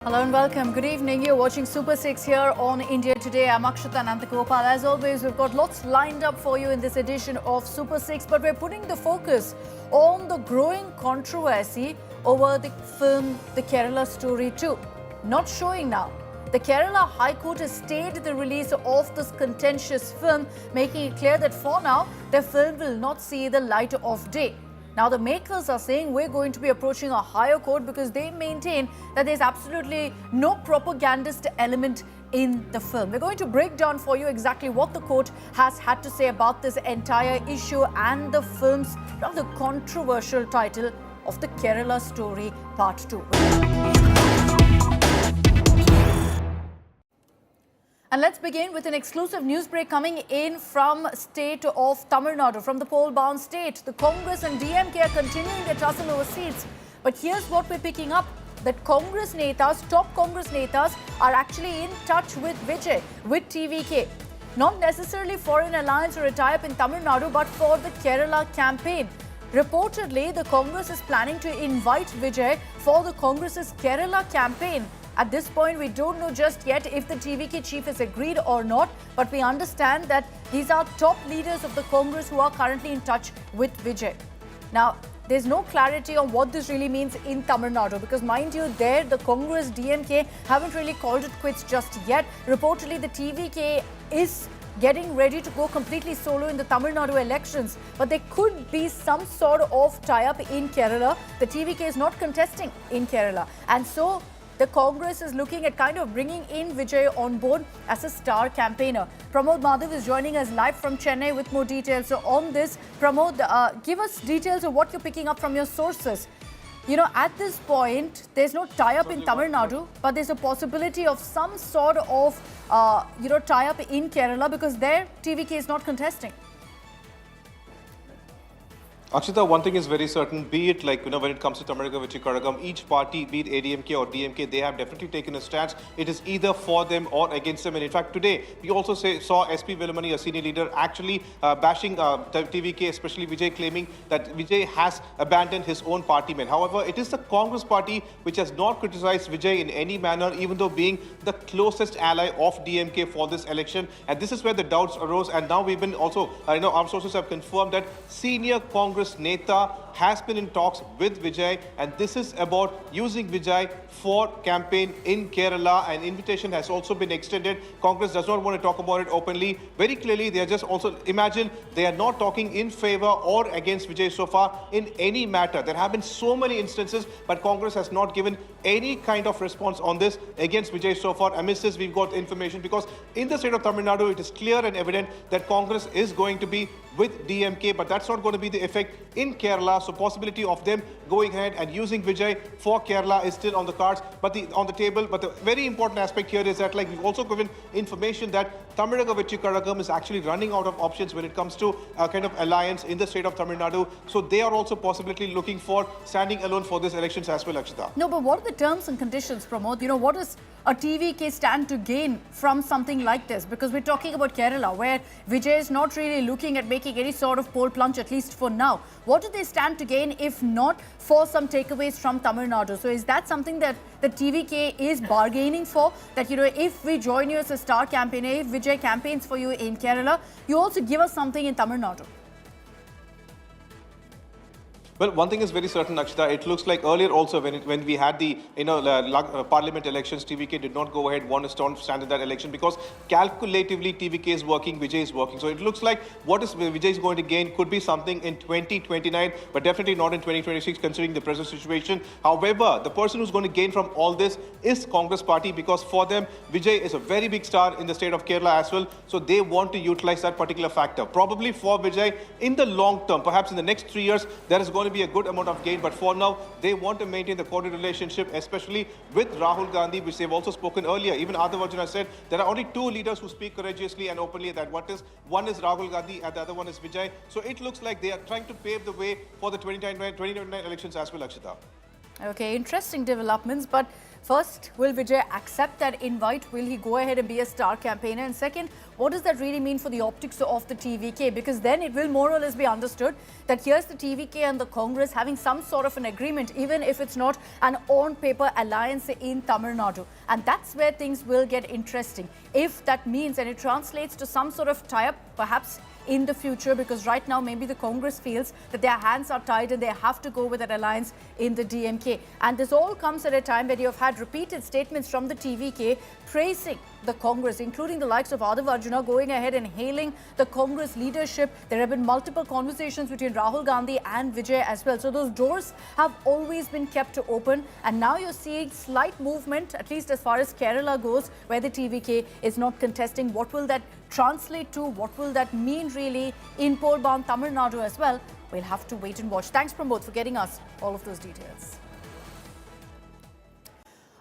Hello and welcome. Good evening. You're watching Super 6 here on India Today. I'm Akshita Nandagopal. As always, we've got lots lined up for you in this edition of Super 6, but we're putting the focus on the growing controversy over the film The Kerala Story 2. Not showing now. The Kerala High Court has stayed the release of this contentious film, making it clear that for now, the film will not see the light of day. Now, the makers are saying we're going to be approaching a higher court because they maintain that there's absolutely no propagandist element in the film. We're going to break down for you exactly what the court has had to say about this entire issue and the film's rather controversial title of The Kerala Story Part 2. And let's begin with an exclusive news break coming in from state of Tamil Nadu, from the poll-bound state. The Congress and DMK are continuing their tussle over seats. But here's what we're picking up, that Congress netas, top Congress netas, are actually in touch with Vijay, with TVK. Not necessarily for an alliance or a tie-up in Tamil Nadu, but for the Kerala campaign. Reportedly, the Congress is planning to invite Vijay for the Congress's Kerala campaign. At this point, we don't know just yet if the TVK chief has agreed or not, but we understand that these are top leaders of the Congress who are currently in touch with Vijay. Now, there's no clarity on what this really means in Tamil Nadu because, mind you, there the Congress DMK haven't really called it quits just yet. Reportedly, the TVK is getting ready to go completely solo in the Tamil Nadu elections, but there could be some sort of tie-up in Kerala. The TVK is not contesting in Kerala, and so the Congress is looking at kind of bringing in Vijay on board as a star campaigner. Pramod Madhav is joining us live from Chennai with more details. So on this, Pramod, give us details of what you're picking up from your sources. You know, at this point, there's no tie-up in Tamil Nadu, but there's a possibility of some sort of, tie-up in Kerala because there TVK is not contesting. Akshita, one thing is very certain, be it when it comes to Tamil Nadu, each party, be it ADMK or DMK, they have definitely taken a stance. It is either for them or against them. And in fact, today, we also saw SP Velamani, a senior leader, actually bashing TVK, especially Vijay, claiming that Vijay has abandoned his own party men. However, it is the Congress party which has not criticized Vijay in any manner, even though being the closest ally of DMK for this election. And this is where the doubts arose. And now we've been also, our sources have confirmed that senior Congress Neta has been in talks with Vijay, and this is about using Vijay for campaign in Kerala. An invitation has also been extended. Congress does not want to talk about it openly. Very clearly, they are just also, imagine, they are not talking in favor or against Vijay so far in any matter. There have been so many instances, but Congress has not given any kind of response on this against Vijay so far. Amidst this, we've got information because in the state of Tamil Nadu, it is clear and evident that Congress is going to be with DMK, but that's not going to be the effect in Kerala. So possibility of them going ahead and using Vijay for Kerala is still on the cards, but on the table. But the very important aspect here is that, we've also given information that Tamil Nadu is actually running out of options when it comes to a kind of alliance in the state of Tamil Nadu. So they are also possibly looking for standing alone for these elections as well, Akshita. No, but what are the terms and conditions, Pramod? What does a TVK stand to gain from something like this? Because we're talking about Kerala, where Vijay is not really looking at making any sort of poll plunge, at least for now. What do they stand to gain if not for some takeaways from Tamil Nadu? So is that something that the TVK is bargaining for? That, if we join you as a star campaigner, if Vijay campaigns for you in Kerala, you also give us something in Tamil Nadu. Well, one thing is very certain, Akshita. It looks like earlier also when we had the parliament elections, TVK did not go ahead, want to stand in that election because calculatively TVK is working, Vijay is working. So it looks like what is Vijay is going to gain could be something in 2029, but definitely not in 2026 considering the present situation. However, the person who's going to gain from all this is Congress party because for them, Vijay is a very big star in the state of Kerala as well. So they want to utilize that particular factor. Probably for Vijay in the long term, perhaps in the next 3 years, there is going to be a good amount of gain, but for now they want to maintain the cordial relationship, especially with Rahul Gandhi, which they've also spoken earlier. Even Adhav Arjuna said there are only two leaders who speak courageously and openly, that one is Rahul Gandhi and the other one is Vijay. So it looks like they are trying to pave the way for the 2029 elections as well, Akshita. Okay, interesting developments, but First, will Vijay accept that invite? Will he go ahead and be a star campaigner? And second, what does that really mean for the optics of the TVK? Because then it will more or less be understood that here's the TVK and the Congress having some sort of an agreement, even if it's not an on-paper alliance in Tamil Nadu. And that's where things will get interesting. If that means, and it translates to some sort of tie-up, perhaps in the future, because right now maybe the Congress feels that their hands are tied and they have to go with that alliance in the DMK. And this all comes at a time where you have had repeated statements from the TVK praising the Congress, including the likes of Adhav Arjuna going ahead and hailing the Congress leadership. There have been multiple conversations between Rahul Gandhi and Vijay as well. So those doors have always been kept open. And now you're seeing slight movement, at least as far as Kerala goes, where the TVK is not contesting. What will that translate to? What will that mean really in poll-bound Tamil Nadu as well? We'll have to wait and watch. Thanks, Pramod, for getting us all of those details.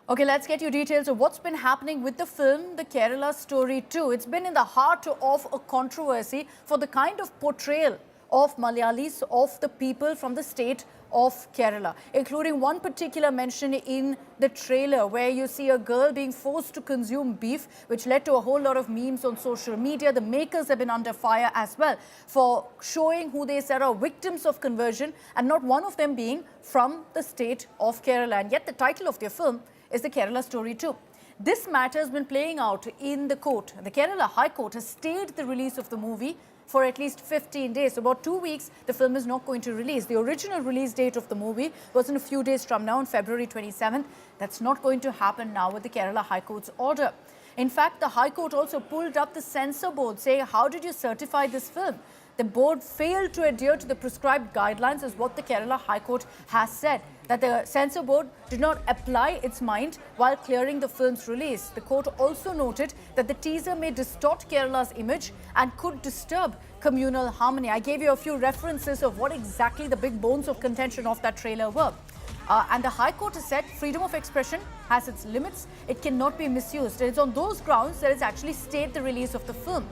Okay, let's get you details of what's been happening with the film, The Kerala Story 2. It's been in the heart of a controversy for the kind of portrayal of Malayalis, of the people from the state of Kerala, including one particular mention in the trailer where you see a girl being forced to consume beef, which led to a whole lot of memes on social media. The makers have been under fire as well for showing who they said are victims of conversion, and not one of them being from the state of Kerala. And yet the title of their film is The Kerala Story 2. This matter has been playing out in the court. The Kerala High Court has stayed the release of the movie for at least 15 days. So about 2 weeks, the film is not going to release. The original release date of the movie was in a few days from now, on February 27th. That's not going to happen now with the Kerala High Court's order. In fact, the High Court also pulled up the censor board, saying, how did you certify this film? The board failed to adhere to the prescribed guidelines, is what the Kerala High Court has said, that the censor board did not apply its mind while clearing the film's release. The court also noted that the teaser may distort Kerala's image and could disturb communal harmony. I gave you a few references of what exactly the big bones of contention of that trailer were. And the High Court has said freedom of expression has its limits. It cannot be misused. It's on those grounds that it's actually stayed the release of the film.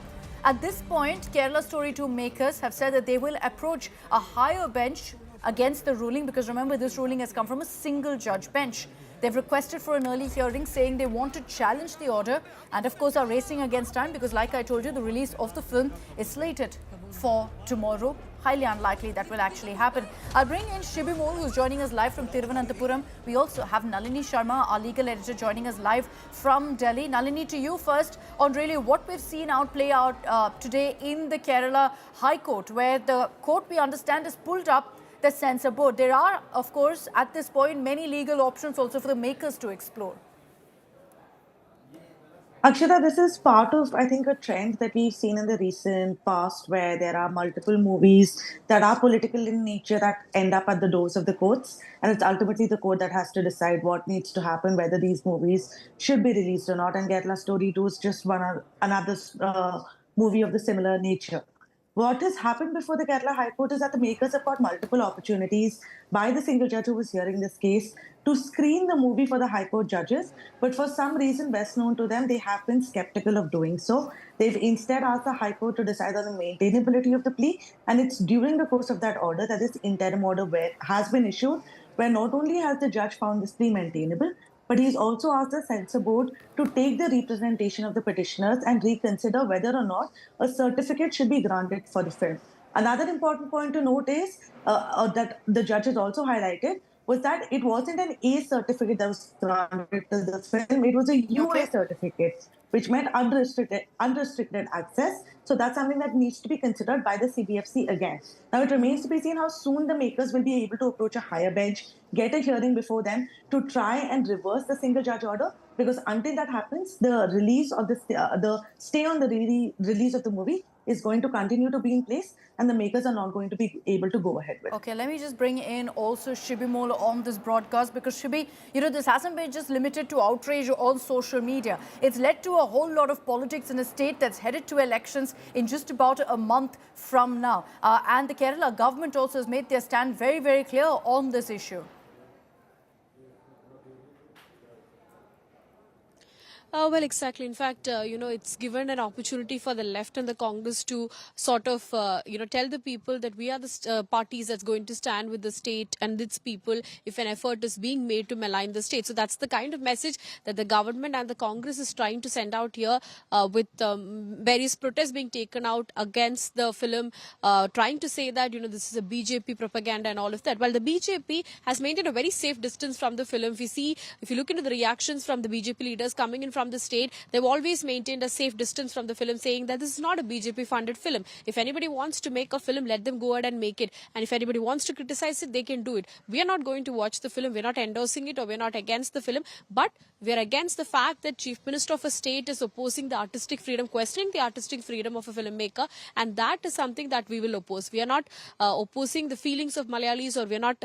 At this point, Kerala Story 2 makers have said that they will approach a higher bench against the ruling, because remember, this ruling has come from a single judge bench. They've requested for an early hearing, saying they want to challenge the order and of course are racing against time, because like I told you, the release of the film is slated for tomorrow. Highly unlikely that will actually happen. I'll bring in Shivakumar, who's joining us live from Thiruvananthapuram. We also have Nalini Sharma, our legal editor, joining us live from Delhi. Nalini, to you first on really what we've seen play out today in the Kerala High Court, where the court, we understand, has pulled up the censor board. There are, of course, at this point, many legal options also for the makers to explore. Akshita, this is part of, I think, a trend that we've seen in the recent past, where there are multiple movies that are political in nature that end up at the doors of the courts. And it's ultimately the court that has to decide what needs to happen, whether these movies should be released or not. And Kerala Story 2 is just another movie of the similar nature. What has happened before the Kerala High Court is that the makers have got multiple opportunities by the single judge who was hearing this case to screen the movie for the High Court judges. But for some reason best known to them, they have been skeptical of doing so. They've instead asked the High Court to decide on the maintainability of the plea. And it's during the course of that order that this interim order has been issued, where not only has the judge found this plea maintainable, but he's also asked the censor board to take the representation of the petitioners and reconsider whether or not a certificate should be granted for the film. Another important point to note is that the judge has also highlighted was that it wasn't an A certificate that was granted to the film, it was a UA certificate, which meant unrestricted access. So that's something that needs to be considered by the CBFC again. Now, it remains to be seen how soon the makers will be able to approach a higher bench, get a hearing before them to try and reverse the single judge order, because until that happens, the release of the stay on the release of the movie is going to continue to be in place, and the makers are not going to be able to go ahead with. Okay, let me just bring in also Shibimol on this broadcast, because Shibi, you know, this hasn't been just limited to outrage on social media. It's led to a whole lot of politics in a state that's headed to elections in just about a month from now. And the Kerala government also has made their stand very, very clear on this issue. Well, exactly. In fact, it's given an opportunity for the left and the Congress to sort of, tell the people that we are the parties that's going to stand with the state and its people if an effort is being made to malign the state. So that's the kind of message that the government and the Congress is trying to send out here with various protests being taken out against the film, trying to say that, this is a BJP propaganda and all of that. Well, the BJP has maintained a very safe distance from the film. If you look into the reactions from the BJP leaders coming in from the state, they've always maintained a safe distance from the film, saying that this is not a BJP funded film. If anybody wants to make a film, let them go ahead and make it. And if anybody wants to criticize it, they can do it. We are not going to watch the film. We're not endorsing it, or we're not against the film. But we're against the fact that Chief Minister of a state is opposing the artistic freedom, questioning the artistic freedom of a filmmaker. And that is something that we will oppose. We are not opposing the feelings of Malayalis, or we're not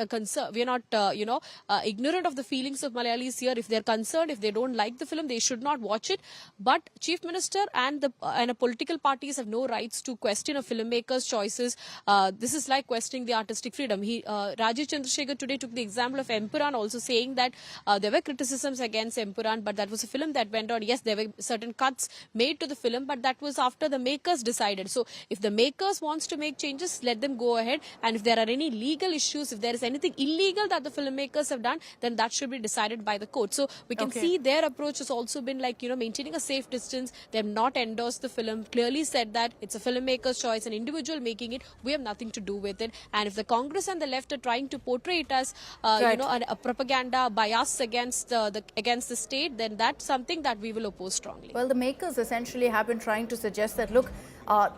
ignorant of the feelings of Malayalis here. If they're concerned, if they don't like the film, they should not watch it. But Chief Minister and a political parties have no rights to question a filmmaker's choices. This is like questioning the artistic freedom. Rajiv Chandrasekhar today took the example of Empuran, also saying that there were criticisms against Empuran, but that was a film that went on. Yes, there were certain cuts made to the film, but that was after the makers decided. So if the makers wants to make changes, let them go ahead. And if there are any legal issues, if there is anything illegal that the filmmakers have done, then that should be decided by the court. So we can see their approach has also been like, maintaining a safe distance. They have not endorsed the film, clearly said that it's a filmmaker's choice, an individual making it. We have nothing to do with it. And if the Congress and the left are trying to portray it as, a propaganda bias against the state, then that's something that we will oppose strongly. Well, the makers essentially have been trying to suggest that, look,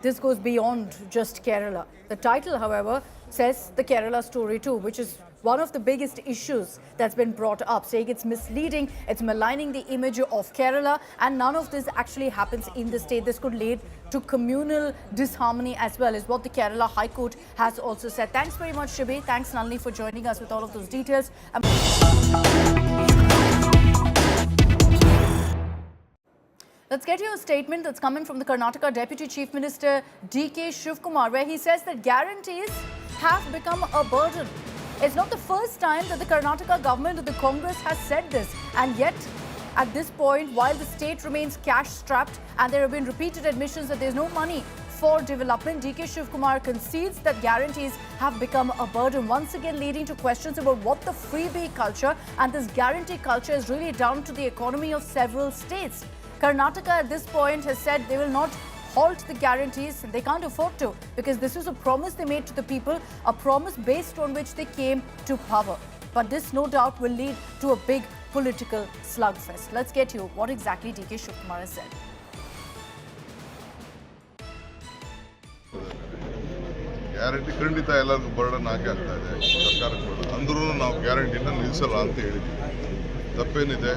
this goes beyond just Kerala. The title, however, says the Kerala story too, which is one of the biggest issues that's been brought up, saying it's misleading, it's maligning the image of Kerala, and none of this actually happens in the state. This could lead to communal disharmony as well, is what the Kerala High Court has also said. Thanks very much, Shibi. Thanks, Nalini, for joining us with all of those details. Let's get you a statement that's coming from the Karnataka Deputy Chief Minister D.K. Shivakumar, where he says that guarantees have become a burden. It's not the first time that the Karnataka government or the Congress has said this, and yet at this point, while the state remains cash-strapped and there have been repeated admissions that there's no money for development, D.K. Shivakumar concedes that guarantees have become a burden, once again leading to questions about what the freebie culture and this guarantee culture is really down to the economy of several states. Karnataka at this point has said they will not halt the guarantees. They can't afford to, because this is a promise they made to the people, a promise based on which they came to power. But this no doubt will lead to a big political slugfest. Let's get you what exactly D.K. Shivakumar has said. Guarantee ಖಂಡಿತ ಎಲ್ಲರಿಗೂ burden ಆಗೇ ಆಗ್ತಾ ಇದೆ ಸರ್ಕಾರಕ್ಕೆ burden ಅಂದ್ರೂ ನಾವು ಗ್ಯಾರಂಟಿನ ನಿಲ್ಲಿಸಲ್ಲ ಅಂತ ಹೇಳಿದ್ವಿ. ತಪ್ಪೇನಿದೆ?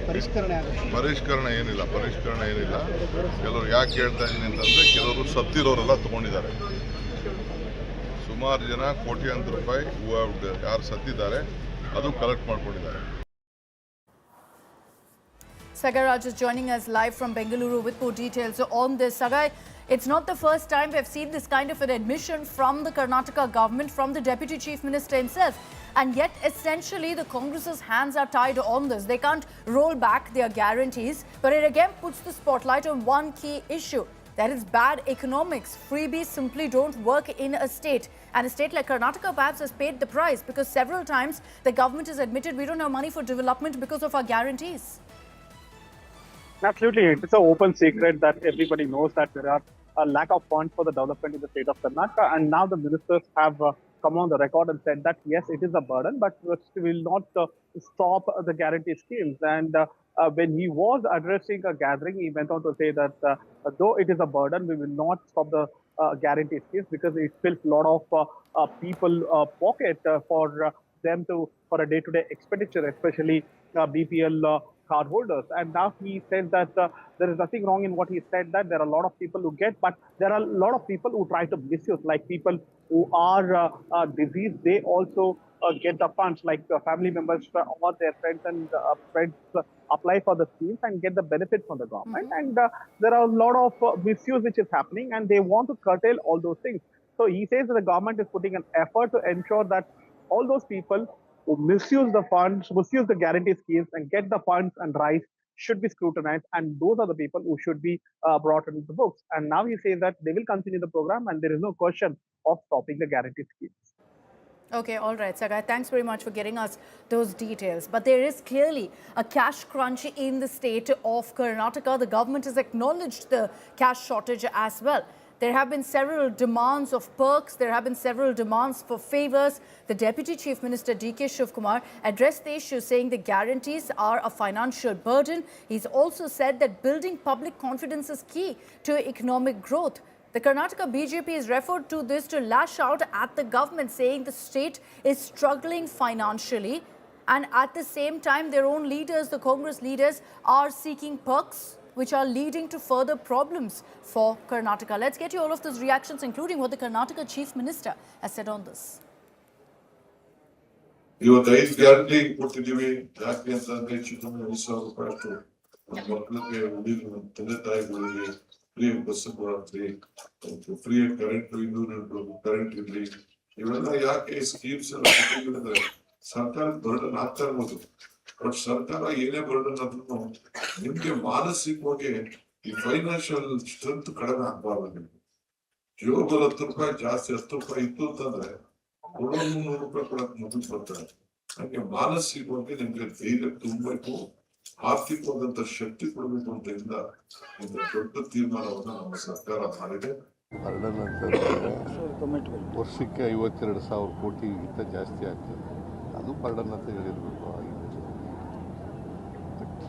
ಪರಿಷ್ಕರಣೆ ಏನಿಲ್ಲ. ಕೆಲವರು ಯಾಕೆ ಹೇಳ್ತಾ ಇದ್ದೀನಿ ಅಂತಂದರೆ, ಕೆಲವರು ಸತ್ತಿರೋರೆಲ್ಲ ತೊಗೊಂಡಿದ್ದಾರೆ. ಸುಮಾರು ಜನ ಕೋಟ್ಯಾಂತರ ರೂಪಾಯಿ ಯಾರು ಸತ್ತಿದ್ದಾರೆ ಅದು ಕಲೆಕ್ಟ್ ಮಾಡ್ಕೊಂಡಿದ್ದಾರೆ. Sagai Raj is joining us live from Bengaluru with more details on this. Sagai, it's not the first time we've seen this kind of an admission from the Karnataka government, from the Deputy Chief Minister himself. And yet, essentially, the Congress's hands are tied on this. They can't roll back their guarantees. But it again puts the spotlight on one key issue. That is bad economics. Freebies simply don't work in a state. And a state like Karnataka perhaps has paid the price, because several times the government has admitted we don't have money for development because of our guarantees. Absolutely. It's an open secret that everybody knows that there are a lack of funds for the development in the state of Karnataka. And now the ministers have come on the record and said that, yes, it is a burden, but we will not stop the guarantee schemes. And when he was addressing a gathering, he went on to say that though it is a burden, we will not stop the guarantee schemes, because it fills a lot of people pocket for them for a day-to-day expenditure, especially BPL cardholders. And now he says that there is nothing wrong in what he said, that there are a lot of people who get, but there are a lot of people who try to misuse, like people who are diseased. They also get the funds, like family members or their friends and friends apply for the schemes and get the benefits from the government. And there are a lot of misuse which is happening, and they want to curtail all those things. So he says that the government is putting an effort to ensure that all those people who misuse the funds, misuse the guarantee schemes and get the funds and rise should be scrutinized, and those are the people who should be brought into the books. And now he says that they will continue the program, and there is no question of stopping the guarantee schemes. Okay, all right, Sagai, thanks very much for getting us those details. But there is clearly a cash crunch in the state of Karnataka. The government has acknowledged the cash shortage as well. There have been several demands of perks. There have been several demands for favors. The Deputy Chief Minister D.K. Shivakumar addressed the issue, saying the guarantees are a financial burden. He's also said that building public confidence is key to economic growth. The Karnataka BJP has referred to this to lash out at the government, saying the state is struggling financially. And at the same time, their own leaders, the Congress leaders, are seeking perks, which are leading to further problems for Karnataka. Let's get you all of those reactions, including what the Karnataka Chief Minister has said on this. ಇವತ್ತು 5 guarantee ಕೊಟ್ಟಿದ್ದೀವಿ. ಯಾಕೆ ಅಂತಂದ್ರೆ ಹೆಚ್ಚು ಕಮ್ಮಿ 5,000 ರೂಪಾಯಿ ಅಷ್ಟು ನಮ್ಮ ಮಕ್ಕಳಿಗೆ ಹುಡುಗ ತಂದೆ ತಾಯಿಗಳಿಗೆ ಫ್ರೀ ಬಸ್ ಕೊಡ್ತೀವಿ, ಫ್ರೀ ಕರೆಂಟ್ 200 ಯೂನಿಟ್ ಕರೆಂಟ್ ಇರ್ಲಿ. ಇವೆಲ್ಲ ಯಾಕೆ ಸ್ಕೀಮ್ಸ್ ಎಲ್ಲ ಕೊಟ್ಟಿದ್ರೆ ಸರ್ಕಾರದ ಬರ್ಡನ್ ಆಗ್ತಾ ಇರ್ಬೋದು. ಬಟ್ ಸರ್ಕಾರ ಏನೇ ಬರ್ಡನ್ ಆದ್ರೂ ನಿಮ್ಗೆ ಮಾನಸಿಕವಾಗಿ ಈ ಫೈನಾನ್ಷಿಯಲ್ ಸ್ಟ್ರೆಂತ್ ಕಡಿಮೆ ಆಗ್ಬಾರ್ದು. ನಿಮ್ಗೆ ಜೋಬಲ್ಲಿ 10 ರೂಪಾಯಿ ಜಾಸ್ತಿ 10 ರೂಪಾಯಿ ಇತ್ತು ಅಂತಂದ್ರೆ 300 ರೂಪಾಯಿ ಕೊಡಕ್ ಮುಂದಕ್ಕೆ ಬರ್ತಾರೆ. ಹಂಗೆ ಮಾನಸಿಕವಾಗಿ ನಿಮ್ಗೆ ಧೈರ್ಯ ತುಂಬಬೇಕು, ಆರ್ಥಿಕವಾದಂತ ಶಕ್ತಿ ಕೊಡಬೇಕು ಅಂತ ಒಂದು ದೊಡ್ಡ ತೀರ್ಮಾನವನ್ನ ನಮ್ಮ ಸರ್ಕಾರ ಮಾಡಿದೆ. ಬರ್ಡನ್ ಅಂತಂದ್ರೆ ವರ್ಷಕ್ಕೆ 52,000 ಕೋಟಿಗಿಂತ ಜಾಸ್ತಿ ಆಗ್ತದೆ. ಅದು ಬರ್ಡನ್ ಅಂತ ಹೇಳಿರ್ಬೇಕು.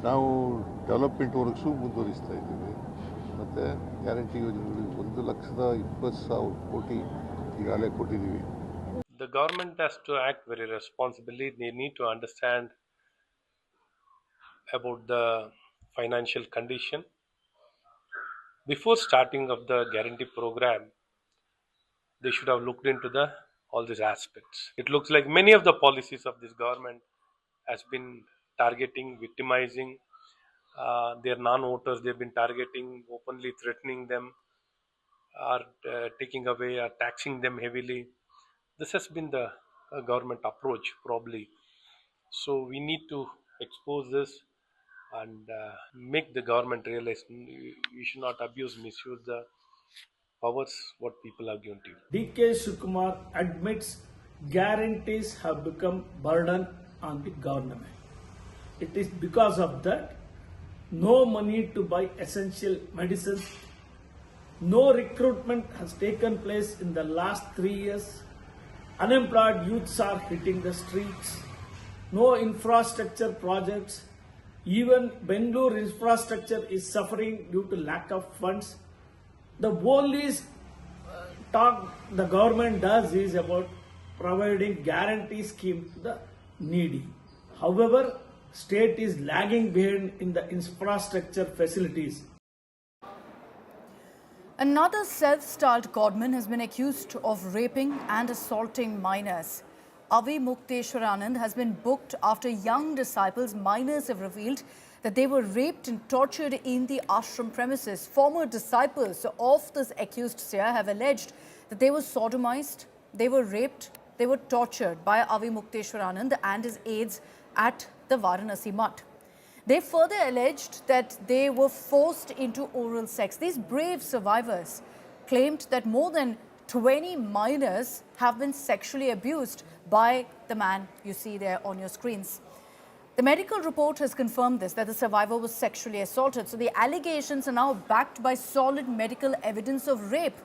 ನಾವು ಡೆವಲಪ್ಮೆಂಟ್ ವರ್ಕ್ಸು ಮುಂದುವರಿಸ್ತಾ ಇದ್ದೀವಿ. ಮತ್ತು ಗ್ಯಾರಂಟಿ ಯೋಜನೆಗಳಿಗೆ 1,20,000 ಕೋಟಿ ಈಗಾಗಲೇ ಕೊಟ್ಟಿದ್ದೀವಿ. The government has to act very responsibly. They need to understand about the financial condition. Before starting of the guarantee program, they should have looked into all these aspects. It looks like many of the policies of this government has been targeting, victimizing their non-voters. They've been targeting, openly threatening them, or taking away or taxing them heavily. This has been the government approach probably. So we need to expose this and make the government realize we should not abuse, misuse the powers what people are given to you. D.K. Shivakumar admits guarantees have become burden on the government. It is because of that no money to buy essential medicines, no recruitment has taken place in the last 3 years, unemployed youths are hitting the streets, no infrastructure projects, even Bengaluru infrastructure is suffering due to lack of funds. The only talk the government does is about providing guarantee scheme to the needy. However, state is lagging behind in the infrastructure facilities. Another self-styled godman has been accused of raping and assaulting minors. Avimukteshwaranand has been booked after young disciples, minors, have revealed that they were raped and tortured in the ashram premises. Former disciples of this accused seer have alleged that they were sodomized, they were raped, they were tortured by Avimukteshwaranand and his aides at the Varanasi Mutt. They further alleged that they were forced into oral sex. These brave survivors claimed that more than 20 minors have been sexually abused by the man you see there on your screens. The medical report has confirmed this, that the survivor was sexually assaulted. So the allegations are now backed by solid medical evidence of rape.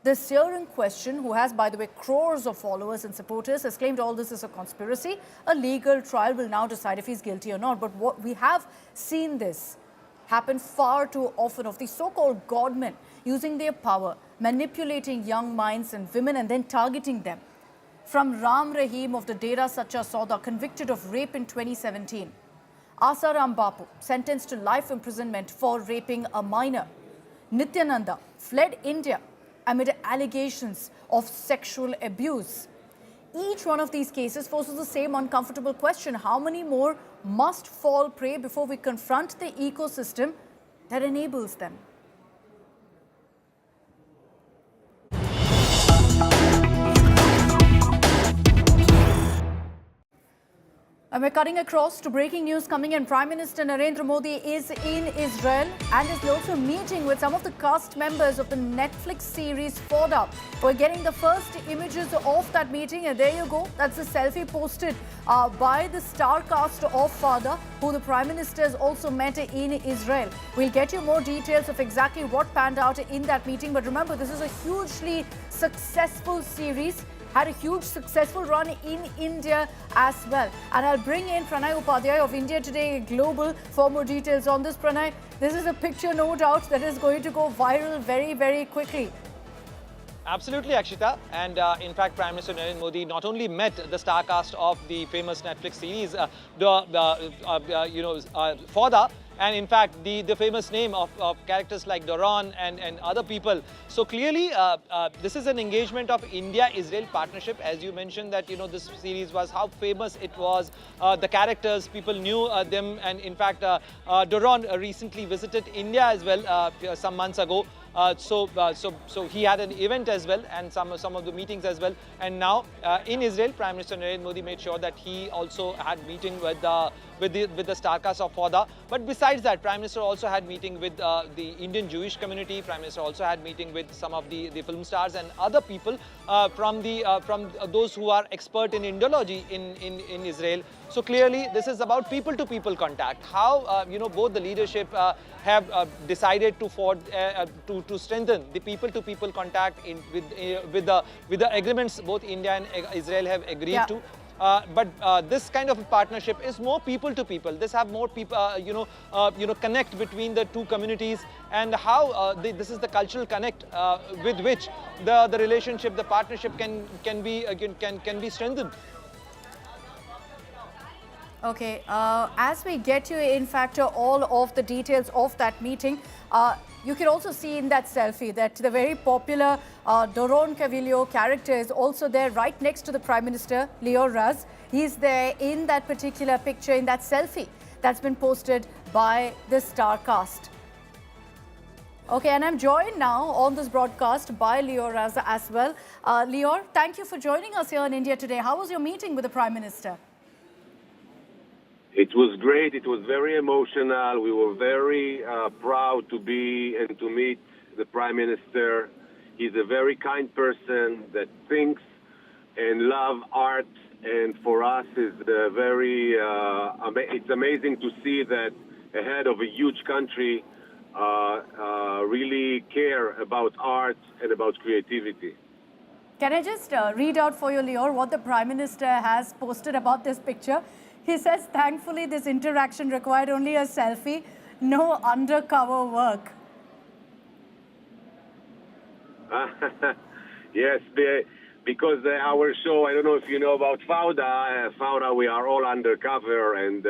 The seer in question, who has, by the way, crores of followers and supporters, has claimed all this is a conspiracy. A legal trial will now decide if he's guilty or not. But what we have seen this happen far too often, of these so-called godmen using their power, manipulating young minds and women and then targeting them. From Ram Rahim of the Dera Sacha Sauda, convicted of rape in 2017. Asaram Bapu, sentenced to life imprisonment for raping a minor. Nityananda fled India amid allegations of sexual abuse. Each one of these cases poses the same uncomfortable question: how many more must fall prey before we confront the ecosystem that enables them? And we're cutting across to breaking news coming in. Prime Minister Narendra Modi is in Israel and is also meeting with some of the cast members of the Netflix series Fauda. We're getting the first images of that meeting, and there you go. That's a selfie posted by the star cast of Fauda, who the Prime Minister has also met in Israel. We'll get you more details of exactly what panned out in that meeting. But remember, this is a hugely successful series. Had a huge successful run in India as well. And I'll bring in Pranay Upadhyay of India Today Global for more details on this. Pranay, this is a picture, no doubt, that is going to go viral very, very quickly. Absolutely, Akshita. And in fact, Prime Minister Narendra Modi not only met the star cast of the famous Netflix series, Fauda, and in fact, the famous name of characters like Doron and other people. So clearly, this is an engagement of India-Israel partnership. As you mentioned that, this series was how famous it was. The characters, people knew them. And in fact, Doron recently visited India as well some months ago. So he had an event as well, and some of the meetings as well. And now in Israel, Prime Minister Narendra Modi made sure that he also had meeting with the star cast of Fauda. But besides that, Prime Minister also had meeting with the Indian Jewish community. Prime Minister also had meeting with some of the film stars and other people from those who are expert in Indology in Israel. So clearly, this is about people-to-people contact. How both the leadership have decided to strengthen the people-to-people contact with the agreements both India and Israel have agreed to. But this kind of a partnership is more people-to-people. This have more people, connect between the two communities, and how this is the cultural connect with which the relationship, the partnership can be strengthened. Okay, as we get you, in fact, all of the details of that meeting, you can also see in that selfie that the very popular Doron Cavillo character is also there right next to the Prime Minister, Lior Raz. He's there in that particular picture, in that selfie that's been posted by the star cast. Okay, and I'm joined now on this broadcast by Lior Raz as well. Lior, thank you for joining us here in India Today. How was your meeting with the Prime Minister? It was great. It was very emotional. We were very proud to be and to meet the Prime Minister. He's a very kind person that thinks and loves art. And for us, it's it's amazing to see that a head of a huge country really care about art and about creativity. Can I just read out for you, Lior, what the Prime Minister has posted about this picture? He says, thankfully, this interaction required only a selfie, no undercover work. Yes, because our show, I don't know if you know about Fauda. Fauda, we are all undercover and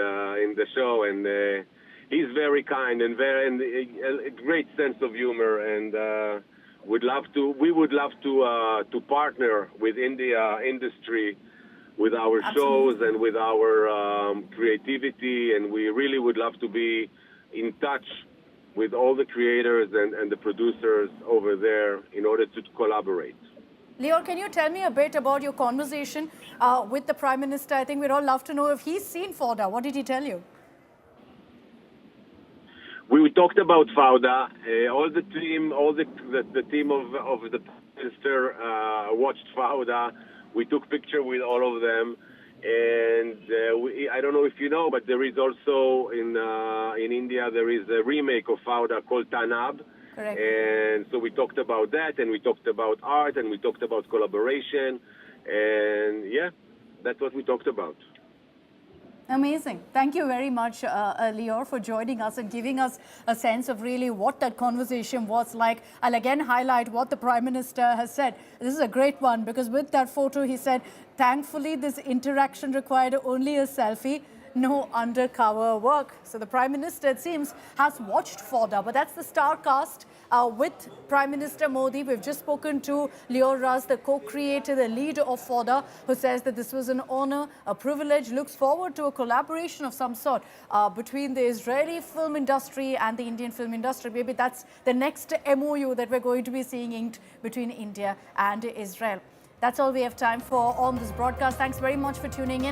in the show, and he's very kind and a great sense of humor, and we would love to partner with India industry, with our shows and with our creativity, and we really would love to be in touch with all the creators and the producers over there in order to collaborate. Lior, can you tell me a bit about your conversation with the Prime Minister? I think we'd all love to know if he's seen Fauda. What did he tell you? We talked about Fauda. All the team of the Prime Minister watched Fauda. We took picture with all of them, and I don't know if you know, but there is also in India there is a remake of Fauda called Tanab. Correct. And so we talked about that, and we talked about art, and we talked about collaboration, and yeah, that's what we talked about. Amazing. Thank you very much, Lior, for joining us and giving us a sense of really what that conversation was like. I'll again highlight what the Prime Minister has said. This is a great one, because with that photo, he said, thankfully, this interaction required only a selfie, no undercover work. So the Prime Minister, it seems, has watched Fauda, but that's the star cast with Prime Minister Modi. We've just spoken to Lior Raz, the co-creator, the leader of Fauda, who says that this was an honor, a privilege, looks forward to a collaboration of some sort between the Israeli film industry and the Indian film industry. Maybe that's the next MOU that we're going to be seeing inked between India and Israel. That's all we have time for on this broadcast. Thanks very much for tuning in.